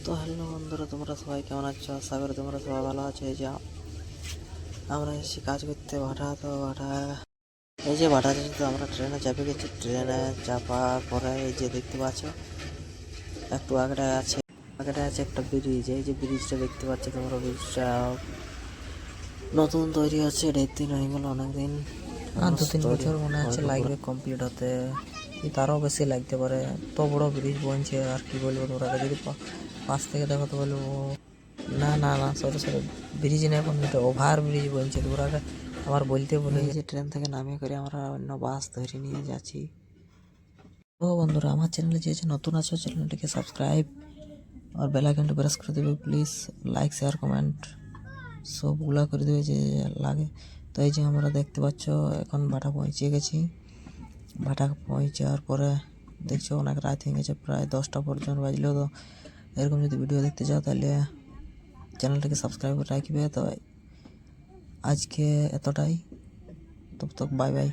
তো হ্যালো বন্ধুরা, তোমরা সবাই কেমন আছো? আশা করি তোমরা সবাই ভালো আছো। এই যে আমরা এসেছি কাজ করতে ভাটা। তো ভাটা এই যে ভাটা তো আমরা ট্রেনে চাপে গেছি। ট্রেনে চাপার পরে এই যে দেখতে পাচ্ছ একটু আগেটায় আছে একটা ব্রিজ। এই যে ব্রিজটা দেখতে পাচ্ছ তোমরা, ব্রিজটা নতুন তৈরি হচ্ছে। 1.5 দিন হয়ে গেল, অনেকদিন আর 2-3 বছর মনে হচ্ছে লাগবে কমপ্লিট হতে, কি তারও বেশি লাগতে পারে। তো বড় ব্রিজ বনছে, আর কি বলবো তোমরা যদি পাশ থেকে দেখো তো বলবো না না না, সরি সরি, ব্রিজ না, এখন এটা ওভার ব্রিজ বনছে। তোমরা আমার বলতে বলে এই যে ট্রেন থেকে নামিয়ে করে আমরা অন্য বাস ধরে নিয়ে যাচ্ছি। তো বন্ধুরা, আমার চ্যানেলে যে নতুন আছো চ্যানেলটিকে সাবস্ক্রাইব আর বেল আইকনটা প্রেস করে দেবে প্লিজ। লাইক শেয়ার কমেন্ট সবগুলা করে দেবে যে লাগে। তো এই যে আমরা দেখতে পাচ্ছ এখন ভাটা পৌঁছে গেছি। ভাটা পৌঁছার পরে দেখছো অনেক রাত হয়ে গেছে, প্রায় 10টা পর্যন্ত বাজলেও। তো এরকম যদি ভিডিও দেখতে চাও তাহলে চ্যানেলটাকে সাবস্ক্রাইব করে রাখবে। তো আজকে এতটাই, তব তক বাই বাই।